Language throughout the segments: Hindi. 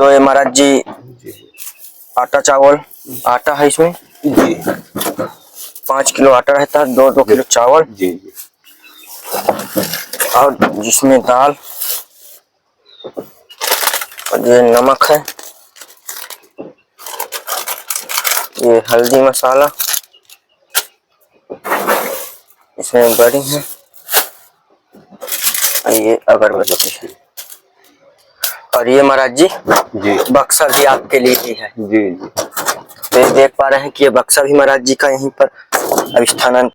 जो है महाराज जी आटा चावल आटा है इसमें जी 5 किलो आटा रहता है, 2 किलो चावल जी जी और जिसमें दाल और ये नमक है, ये हल्दी मसाला, इसमें बड़ी है, ये अगरबत्ती है और ये महाराज जी बक्सा भी आपके लिए ही है। जी जी तो ये देख पा रहे हैं कि ये बक्सा भी महाराज जी का यहीं पर अब स्थानांतरित।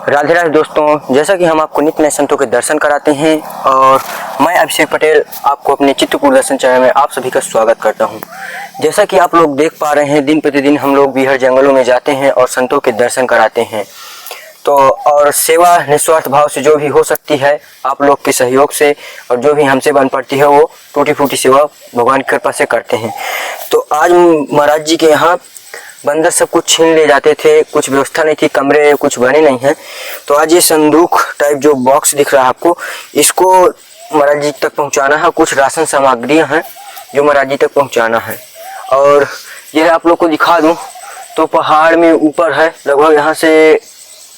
राधे राधे दोस्तों, जैसा कि हम आपको नित्य नए संतों के दर्शन कराते हैं और मैं अभिषेक पटेल आपको अपने चित्रकूट दर्शन चैनल में आप सभी का स्वागत करता हूं। जैसा कि आप लोग देख पा रहे हैं, दिन प्रतिदिन हम लोग भी हर जंगलों में जाते हैं और संतों के दर्शन कराते हैं। तो और सेवा निस्वार्थ भाव से जो भी हो सकती है आप लोग के सहयोग से और जो भी हमसे बन पड़ती है वो टूटी फूटी सेवा भगवान की कृपा से करते हैं। तो आज महाराज जी के यहाँ बंदर सब कुछ छीन ले जाते थे, कुछ व्यवस्था नहीं थी, कमरे कुछ बने नहीं हैं। तो आज ये संदूक टाइप जो बॉक्स दिख रहा है आपको, इसको महाराज जी तक पहुंचाना है। कुछ राशन सामग्रियां हैं जो महाराज जी तक पहुंचाना है। और यह आप लोग को दिखा दूं तो पहाड़ में ऊपर है, लगभग यहाँ से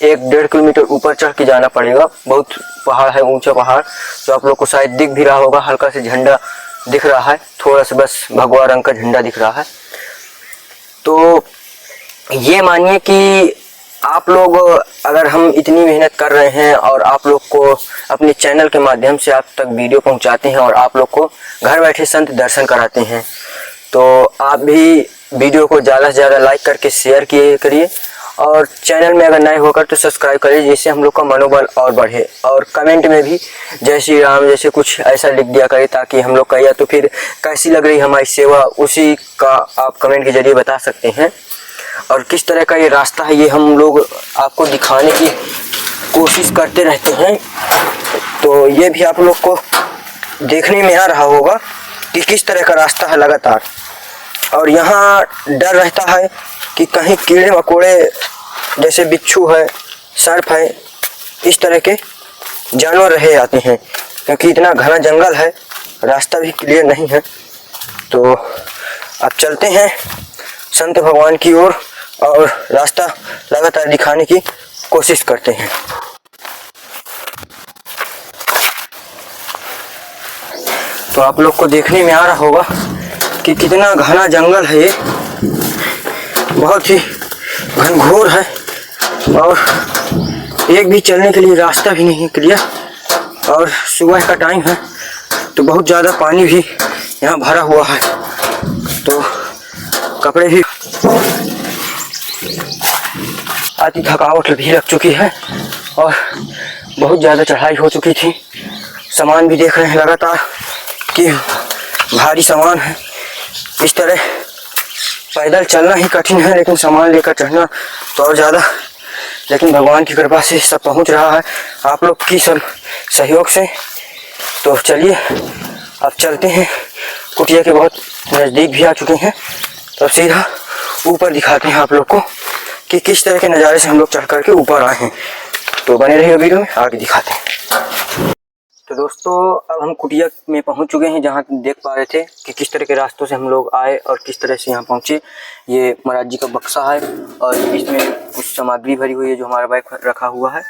1-1.5 किलोमीटर ऊपर चढ़ के जाना पड़ेगा। बहुत पहाड़ है, ऊंचा पहाड़, जो आप लोग को शायद दिख भी रहा होगा। हल्का से झंडा दिख रहा है, थोड़ा सा बस भगवा रंग का झंडा दिख रहा है। तो ये मानिए कि आप लोग अगर हम इतनी मेहनत कर रहे हैं और आप लोग को अपने चैनल के माध्यम से आप तक वीडियो पहुंचाते हैं और आप लोग को घर बैठे संत दर्शन कराते हैं, तो आप भी वीडियो को ज़्यादा से ज़्यादा लाइक करके शेयर किए करिए और चैनल में अगर नए होकर तो सब्सक्राइब करिए, जिससे हम लोग का मनोबल और बढ़े। और कमेंट में भी जय श्री राम जैसे कुछ ऐसा लिख दिया करें ताकि हम लोग का, या तो फिर कैसी लग रही हमारी सेवा उसी का आप कमेंट के जरिए बता सकते हैं। और किस तरह का ये रास्ता है ये हम लोग आपको दिखाने की कोशिश करते रहते हैं। तो ये भी आप लोग को देखने में आ रहा होगा कि किस तरह का रास्ता है लगातार। और यहाँ डर रहता है कि कहीं कीड़े मकोड़े जैसे बिच्छू है, सर्प है, इस तरह के जानवर रहे आते हैं, क्योंकि इतना घना जंगल है, रास्ता भी क्लियर नहीं है। तो अब चलते हैं संत भगवान की ओर और रास्ता लगातार दिखाने की कोशिश करते हैं। तो आप लोग को देखने में आ रहा होगा कि कितना घना जंगल है, ये बहुत ही घनघोर है और एक भी चलने के लिए रास्ता भी नहीं है क्लियर। और सुबह का टाइम है तो बहुत ज़्यादा पानी भी यहाँ भरा हुआ है, तो कपड़े भी आधी थकावट भी लग चुकी है और बहुत ज़्यादा चढ़ाई हो चुकी थी। सामान भी देख रहे हैं लगातार कि भारी सामान है। इस तरह पैदल चलना ही कठिन है, लेकिन सामान लेकर चढ़ना तो और ज़्यादा। लेकिन भगवान की कृपा से सब पहुंच रहा है आप लोग की सब सहयोग से। तो चलिए अब चलते हैं, कुटिया के बहुत नज़दीक भी आ चुके हैं। तो सीधा ऊपर दिखाते हैं आप लोग को कि किस तरह के नज़ारे से हम लोग चढ़ करके ऊपर आए हैं। तो बने रहिए वीडियो में, आगे दिखाते हैं। तो दोस्तों अब हम कुटिया में पहुंच चुके हैं, जहां देख पा रहे थे कि किस तरह के रास्तों से हम लोग आए और किस तरह से यहां पहुंचे। ये महाराज जी का बक्सा है और इसमें कुछ सामग्री भरी हुई है जो हमारा बैग रखा हुआ है।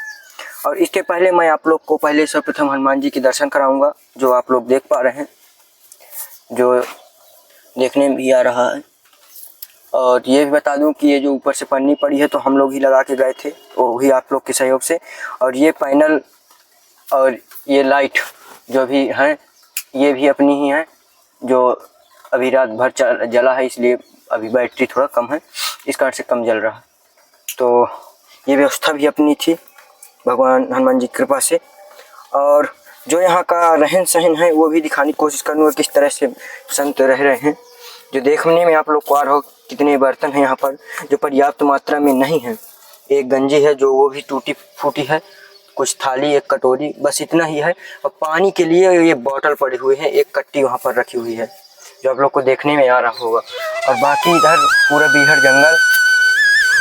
और इसके पहले मैं आप लोग को पहले सर्वप्रथम हनुमान जी के दर्शन कराऊंगा, जो आप लोग देख पा रहे हैं, जो देखने में भी आ रहा है। और ये भी बता दूं कि ये जो ऊपर से पन्नी पड़ी है तो हम लोग ही लगा के गए थे, वो भी आप लोग के सहयोग से। और ये पैनल और ये लाइट जो भी हैं ये भी अपनी ही है, जो अभी रात भर जला है, इसलिए अभी बैटरी थोड़ा कम है, इस कारण से कम जल रहा है। तो ये व्यवस्था भी अपनी थी भगवान हनुमान जी की कृपा से। और जो यहाँ का रहन सहन है वो भी दिखाने की कोशिश करूँगा, किस तरह से संत रह रहे हैं। जो देखने में आप लोग को आ रहा हो कितने बर्तन हैं यहाँ पर जो पर्याप्त मात्रा में नहीं है। एक गंजी है जो वो भी टूटी फूटी है, कुछ थाली, एक कटोरी, बस इतना ही है। और पानी के लिए ये बॉटल पड़े हुए हैं, एक कट्टी वहाँ पर रखी हुई है जो आप लोग को देखने में आ रहा होगा। और बाकी इधर पूरा बीहड़ जंगल,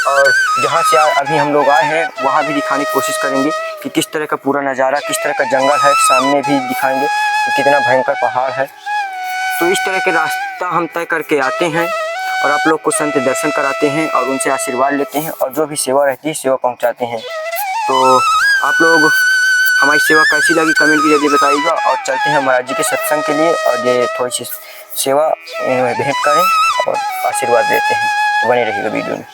और जहाँ से अभी हम लोग आए हैं वहाँ भी दिखाने की कोशिश करेंगे कि किस तरह का पूरा नज़ारा, किस तरह का जंगल है। सामने भी दिखाएंगे कि कितना भयंकर पहाड़ है। तो इस तरह के रास्ता हम तय करके आते हैं और आप लोग को संत दर्शन कराते हैं और उनसे आशीर्वाद लेते हैं और जो भी सेवा रहती है सेवा पहुंचाते हैं। तो आप लोग हमारी सेवा कैसी लगी कमेंट के जरिए बताइएगा। और चलते हैं महाराज जी के सत्संग के लिए और ये थोड़ी सी सेवा भेंट करें और आशीर्वाद देते हैं। तो बने रहिएगा वीडियो में।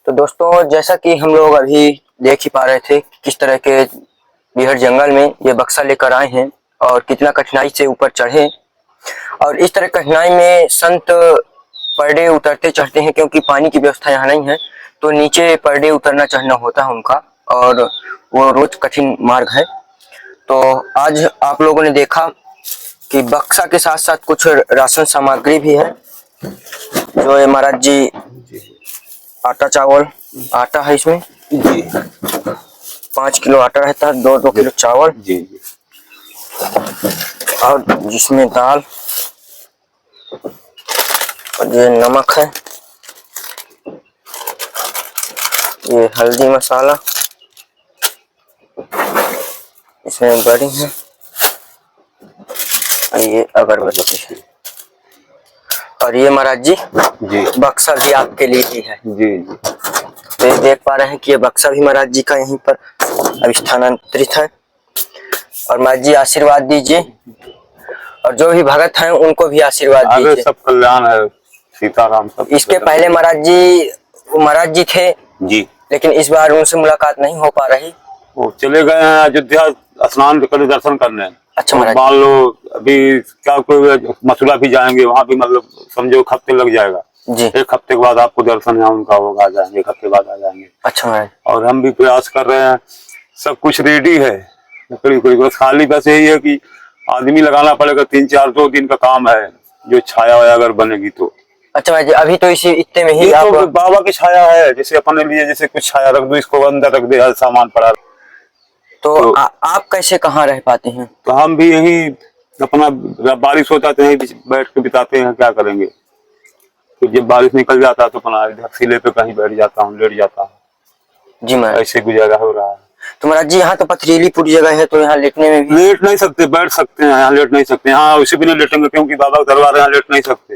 तो दोस्तों जैसा कि हम लोग अभी देख ही पा रहे थे किस तरह के बीहड़ जंगल में ये बक्सा लेकर आए हैं और कितना कठिनाई से ऊपर चढ़े। और इस तरह कठिनाई में संत पर डे उतरते चढ़ते हैं क्योंकि पानी की व्यवस्था यहाँ नहीं है, तो नीचे पर डे उतरना चढ़ना होता है उनका और वो रोज कठिन मार्ग है। तो आज आप लोगों ने देखा कि बक्सा के साथ साथ कुछ राशन सामग्री भी है जो ये महाराज जी आटा चावल, आटा है इसमें जी 5 किलो आटा रहता है, 2 किलो चावल जी और जिसमें दाल और ये नमक है, ये हल्दी मसाला, इसमें बड़ी है, ये अगरबत्ती है और ये महाराज जी बक्सा भी आपके लिए ही है जी। तो ये देख पा रहे हैं कि ये बक्सा भी महाराज जी का यहीं पर अब स्थानांतरित है। और महाराज जी आशीर्वाद दीजिए और जो भी भगत हैं उनको भी आशीर्वाद दीजिए। सब कल्याण है, सीताराम सब। इसके पहले महाराज जी थे जी, लेकिन इस बार उनसे मुलाकात नहीं हो पा रही। वो चले गए हैं अयोध्या स्नान करने, दर्शन करने। अच्छा महाराज, मान लो अभी क्या कोई मथुरा भी जाएंगे, वहाँ भी मतलब समझो एक हफ्ते लग जाएगा जी। 1 हफ्ते के बाद आपको दर्शन यहाँ उनका होगा, आ जाएंगे 1 हफ्ते बाद आ जाएंगे। अच्छा महाराज, और हम भी प्रयास कर रहे हैं, सब कुछ रेडी है, लकड़ी कोई बस खाली बस यही है कि आदमी लगाना पड़ेगा। 3-4 दिन का काम है, जो छाया वाया अगर बनेगी तो। अच्छा भाई, अभी तो इसी इतने में ही आप तो बाबा की छाया है, जैसे अपने लिए जैसे कुछ छाया रख दो, इसको अंदर रख दे, हर सामान पड़ा। तो आप कैसे कहाँ रह पाते हैं? तो हम भी यही अपना बारिश हो जाते हैं बैठ के बिताते हैं, क्या करेंगे। तो जब बारिश निकल जाता है तो अपना इधर सिले पे कहीं बैठ जाता हूँ, लेट जाता हूँ जी। मैं ऐसे गुजारा हो रहा है। तो महाराज जी यहाँ तो पथरीली पूरी जगह है, तो यहाँ लेटने में भी लेट नहीं सकते, बैठ सकते हैं, यहाँ लेट नहीं सकते। यहाँ उसी भी नहीं लेटेंगे क्योंकि बाबा का दरबार, यहाँ लेट नहीं सकते।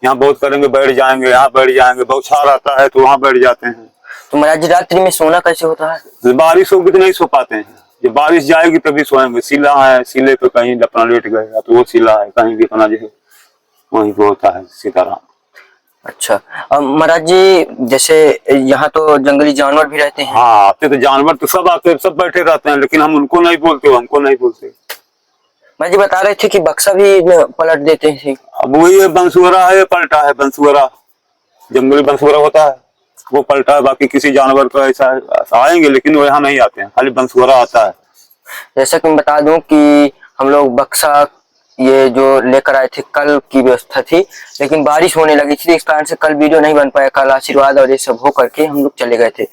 यहाँ बहुत करेंगे, बैठ जाएंगे, यहाँ बैठ जाएंगे, बौछार आता है तो वहाँ बैठ जाते हैं। तो महाराज जी रात्रि में सोना कैसे होता है? बारिश होगी तो नहीं सो पाते हैं, जब बारिश जाएगी तभी सोएंगे। सिला है, सिले पे कहीं अपना लेट गए तो वो सिला है, कहीं भी अपना जो है वहीं पे होता है सीताराम। अच्छा महाराज जी, जैसे यहाँ तो जंगली जानवर भी रहते हैं। हाँ, आते तो जानवर तो सब आते हैं, सब बैठे रहते हैं, लेकिन हम उनको नहीं बोलते, हमको नहीं बोलते। महाराज जी बता रहे थे कि बक्सा भी पलट देते हैं। अब वही है, बंसुअरा है, पलटा है बंसुअरा, जंगली बंसुअरा होता है वो पलटा है। बाकी किसी जानवर को ऐसा आएंगे, लेकिन वो यहाँ नहीं आते हैं, खाली बंसुअरा आता है। जैसा कि मैं बता दूं कि हम लोग बक्सा ये जो लेकर आए थे, कल की व्यवस्था थी, लेकिन बारिश होने लगी थी, इस कारण से कल वीडियो नहीं बन पाया। कल आशीर्वाद और ये सब हो करके हम लोग चले गए थे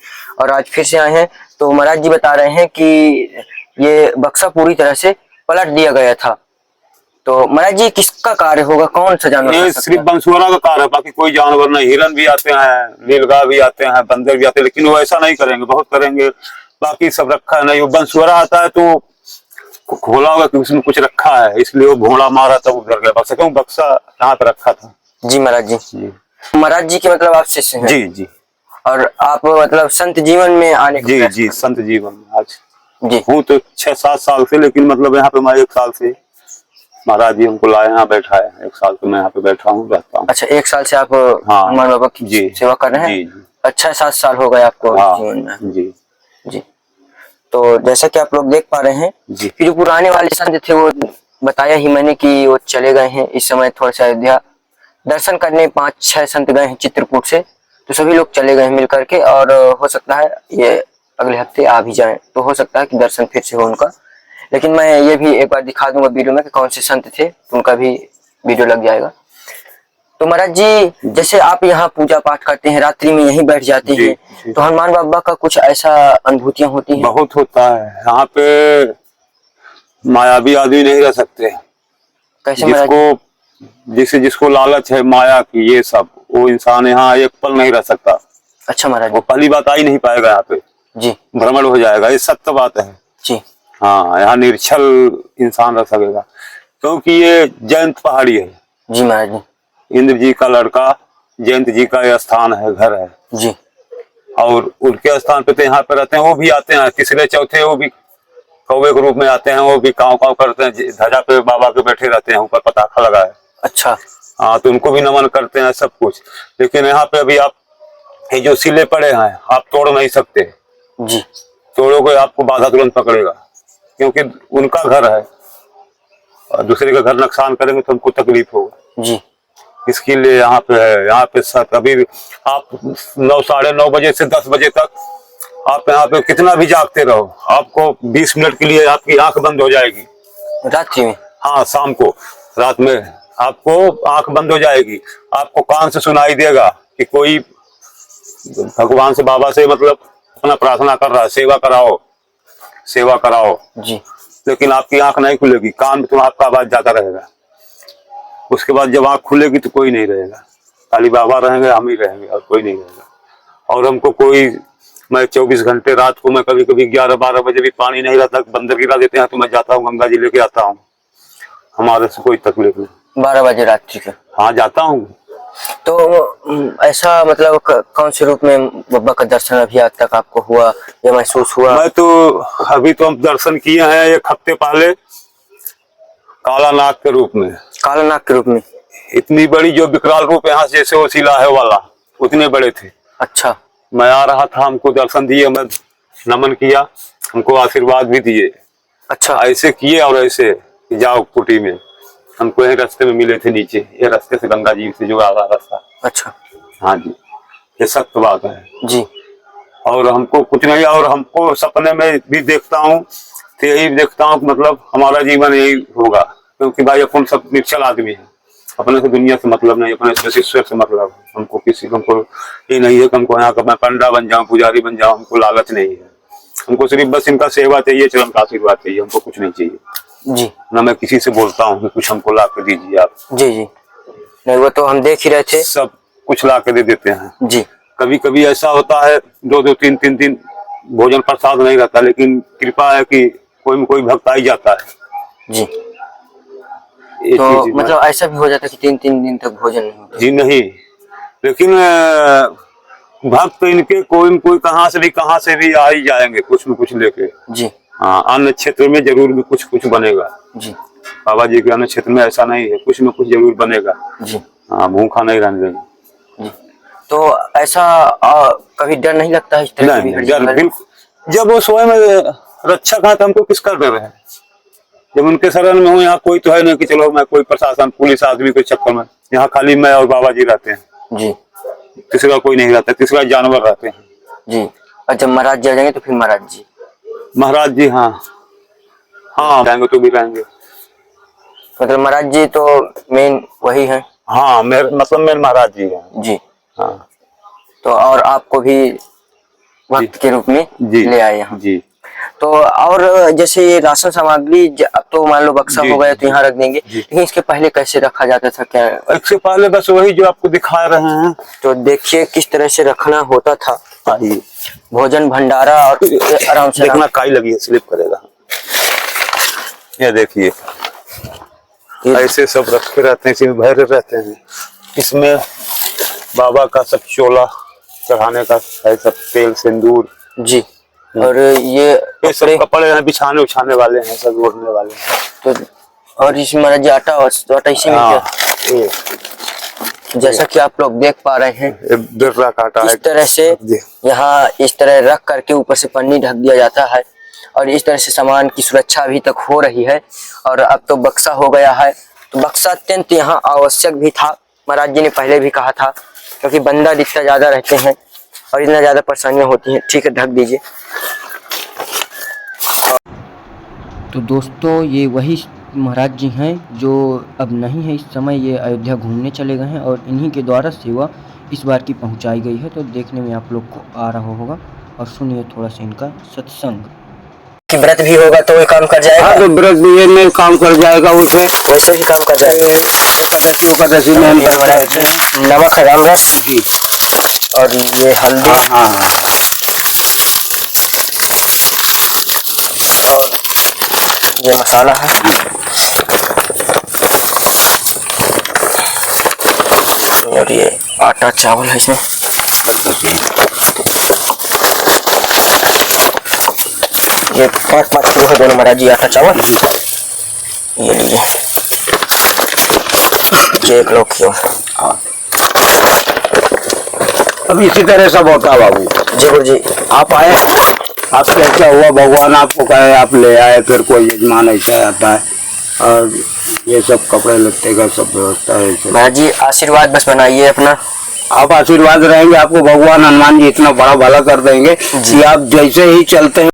और आज फिर से आए हैं। तो महाराज जी बता रहे हैं कि ये बक्सा पूरी तरह से पलट दिया गया था। तो महाराज जी किसका कार्य होगा, कौन सा जानवर ये सिर्फ बंसुआरा का कार्य है, बाकी कोई जानवर नहीं। हिरन भी आते हैं, नीलगाय भी आते हैं, बंदर भी आते हैं, लेकिन वो ऐसा नहीं करेंगे, बहुत करेंगे। बाकी सब रखा है नहीं। वो बंसुआरा आता है तो खोला होगा कि उसमें कुछ रखा है, इसलिए वो भोंगड़ा मारा था, उधर गया। बक्सा क्यों, बक्सा यहाँ पे रखा था। जी महाराज जी। महाराज जी के मतलब आप शिष्य हैं? जी जी। और आप मतलब संत जीवन में आने का जी जी, संत जीवन में आज जी हूँ तो 6-7 साल से, लेकिन मतलब यहाँ पे मैं 1 साल से महाराज जी हमको लाए, यहाँ बैठा है। 1 साल से मैं यहाँ पे बैठा हूँ, रहता हूँ। अच्छा, 1 साल से आप हाँ, हनुमान बाबा की जी सेवा कर रहे हैं? जी जी। अच्छा, 7 साल हो गए आपको जीवन में? जी जी। तो जैसा कि आप लोग देख पा रहे हैं जी, कि जो पुराने वाले संत थे वो बताया ही मैंने कि वो चले गए हैं। इस समय थोड़ा सा अयोध्या दर्शन करने 5-6 संत गए हैं चित्रकूट से, तो सभी लोग चले गए हैं मिल करके। और हो सकता है ये अगले हफ्ते आ भी जाएं, तो हो सकता है कि दर्शन फिर से हो उनका। लेकिन मैं ये भी एक बार दिखा दूंगा वीडियो में कि कौन से संत थे, तो उनका भी वीडियो लग जाएगा। तो महाराज जी जैसे आप यहाँ पूजा पाठ करते हैं, रात्रि में यहीं बैठ जाते हैं, तो हनुमान बाबा का कुछ ऐसा अनुभूतियां होती हैं? बहुत होता है यहाँ पे। मायावी आदमी नहीं रह सकते। कैसे महाराज? जिसको लालच है माया की, ये सब, वो इंसान यहाँ 1 पल नहीं रह सकता। अच्छा महाराज। वो पहली बात आ ही नहीं पाएगा यहाँ पे जी, भ्रमण हो जाएगा, ये सत्य बात है जी। हाँ, यहाँ निर्छल इंसान रह सकेगा, क्योंकि ये जयंत पहाड़ी है। जी महाराज जी। इंद्र जी का लड़का जयंत जी का ये स्थान है, घर है जी। और उनके स्थान पे तो यहाँ पे रहते हैं। वो भी आते हैं तीसरे चौथे, वो भी कौवे के रूप में आते हैं, वो भी काव काव करते हैं, ध्वजा पे बाबा के बैठे रहते हैं, ऊपर पताखा लगा है। अच्छा। हाँ, तो उनको भी नमन करते हैं, सब कुछ। लेकिन यहाँ पे अभी आप ये जो सिले पड़े हैं आप तोड़ नहीं सकते जी। तोड़ोगे आपको बाधा तुरंत पकड़ेगा, क्योंकि उनका घर है और दूसरे का घर नुकसान करेंगे तो हमको तकलीफ होगा जी। इसके लिए यहाँ पे है। यहाँ पे अभी आप 9 साढ़े 9 बजे से 10 बजे तक आप यहाँ पे कितना भी जागते रहो, आपको 20 मिनट के लिए आपकी आंख बंद हो जाएगी रात्रि में? हाँ, शाम को, रात में आपको आंख बंद हो जाएगी। आपको कान से सुनाई देगा कि कोई भगवान से, बाबा से मतलब अपना प्रार्थना कर रहा है, सेवा कराओ सेवा कराओ जी। लेकिन आपकी आंख नहीं खुलेगी, कान में तो आपका आवाज जाता रहेगा। उसके बाद जब आंख खुलेगी तो कोई नहीं रहेगा, खाली बाबा रहेंगे, हम ही रहेंगे और कोई नहीं रहेगा। और हमको कोई, मैं 24 घंटे रात को, मैं कभी कभी 11-12 बजे भी पानी नहीं रहता, बंदर गिरा देते हैं तो मैं जाता हूँ गंगा जी लेके आता हूँ, हमारे से कोई तकलीफ नहीं। 12 बजे रात्रि के? हाँ, जाता हूँ। तो ऐसा मतलब कौन से रूप में बाबा का दर्शन अभी आज तक आपको हुआ या महसूस हुआ? मैं तो अभी तो हम दर्शन किए हैं 1 हफ्ते पहले, काला नाग के रूप में। काला नाग के रूप में? इतनी बड़ी जो विकराल रूप यहाँ से जैसे वो शिला है वाला, उतने बड़े थे। अच्छा। मैं आ रहा था, हमको दर्शन दिए, मैं नमन किया, हमको आशीर्वाद भी दिए। अच्छा। ऐसे किए और ऐसे जाओ कुटी में, हमको यही रास्ते में मिले थे नीचे, ये रास्ते से गंगा जी से जो आ रहा रास्ता। अच्छा। हाँ जी, ये सत्य बात है जी। और हमको कुछ नहीं, और हमको सपने में भी देखता हूँ तो यही देखता हूँ, मतलब हमारा जीवन यही होगा, क्योंकि भाई अपन सब निश्चल आदमी है, अपने से दुनिया से मतलब नहीं, अपने से ईश्वर से मतलब है। हमको किसी, हमको ये नहीं है कि हमको यहाँ का मैं पंडा बन जाऊँ, पुजारी बन जाऊँ, हमको लालच नहीं है। हमको सिर्फ बस इनका सेवा चाहिए, चरण का आशीर्वाद चाहिए, हमको कुछ नहीं चाहिए जी। ना मैं किसी से बोलता हूँ कि कुछ हमको ला के दीजिए आप। जी जी, नहीं वो तो हम देख ही रहे थे, सब कुछ ला के दे देते हैं जी। कभी कभी ऐसा होता है 2-2 3-3 दिन भोजन प्रसाद नहीं रहता, लेकिन कृपा है कि कोई में कोई भक्त आ ही जाता है जी। तो मतलब ऐसा भी हो जाता है कि 3-3 दिन तक भोजन नहीं होता? जी नहीं, लेकिन भक्त इनके कोई कहाँ से भी आ ही जाएंगे कुछ न कुछ लेके। जी हाँ, अन्य क्षेत्र में जरूर भी कुछ कुछ बनेगा जी। बाबा जी के अन्य क्षेत्र में ऐसा नहीं है, कुछ न कुछ जरूर बनेगा जी। हाँ, भूखा नहीं रहने देंगे जी। तो ऐसा कभी डर नहीं लगता है इस तरह की? डर बिल्कुल, जब वो स्वयं रक्षक है तो हमको किसका डर है? जब उनके शरण में हूँ, यहाँ कोई तो है नहीं कि चलो मैं कोई प्रशासन पुलिस आदमी के चक्कर में, यहाँ खाली मैं और बाबा जी रहते हैं जी। तीसरा कोई नहीं रहता, तीसरा जानवर रहते हैं जी। और जब महाराज जी आ जाएंगे तो फिर महाराज जी हाँ हाँ जाएंगे तो भी रहेंगे। मतलब महाराज जी तो मेन वही है? हाँ, मतलब मेन महाराज जी हैं जी। हाँ, तो और आपको भी भक्त के रूप में ले आए यहाँ जी। तो तो और जैसे ये राशन सामग्री अब तो मान लो बक्सा जी, हो गया तो यहाँ रख देंगे, जी। लेकिन इसके पहले कैसे रखा जाता था क्या? इससे पहले बस वही जो आपको दिखा रहे हैं। तो देखिए किस तरह से रखना होता था, आइए भोजन भंडारा, और आराम से देखना, काई लगी है, स्लिप करेगा। ये देखिए ऐसे सब रखे रहते हैं, इसमें भरे रहते हैं। इसमें बाबा का सब चोला चढ़ाने का है, सब तेल सिंदूर जी। और ये सब कपड़े हैं, बिछाने उछाने वाले हैं, सब ओढ़ने वाले हैं। तो और इसमें महाराज जी आटा इसी में हाँ, क्या? ये जैसा कि आप लोग देख पा रहे हैं, बिर्रा काटा है इस तरह से यहाँ इस तरह रख करके ऊपर से पन्नी ढक दिया जाता है, और इस तरह से सामान की सुरक्षा अभी तक हो रही है। और अब तो बक्सा हो गया है, तो बक्सा अत्यंत यहाँ आवश्यक भी था, महाराज जी ने पहले भी कहा था, क्योंकि बंदा इतना ज्यादा रहते हैं और इतना ज्यादा परेशानियां होती हैं। ठीक है, ढक दीजिए। तो दोस्तों ये वही महाराज जी हैं जो अब नहीं है इस समय, ये अयोध्या घूमने चले गए हैं, और इन्हीं के द्वारा सेवा इस बार की पहुंचाई गई है। तो देखने में आप लोग को आ रहा होगा, और सुनिए थोड़ा सा इनका सत्संग। कि व्रत भी होगा तो ये काम कर जाएगा। हाँ, तो व्रत भी ये नहीं काम कर जाएगा, उसे वैसे ही काम कर जाएगा। एकादशी में हम बनाते हैं। नमक है, राम रस जी, और ये हल्दी। हाँ, और ये मसाला है, और ये आटा चावल है इसमें। ये 5-5 किलो है दोनों महाराज जी, आटा चावल। ये लीजिए, ये 1 किलो की। अब इसी तरह सब होता है बाबू। जी गुरु जी। आप आए, आप कैसा हुआ, भगवान आपको कहे, आप ले आए, फिर कोई यजमान ऐसा आता है, और ये सब कपड़े लत्ते का सब व्यवस्था है। महाराज जी आशीर्वाद बस बनाइए अपना, आप आशीर्वाद रहेंगे, आपको भगवान हनुमान जी इतना बड़ा भला कर देंगे कि आप जैसे ही चलते हैं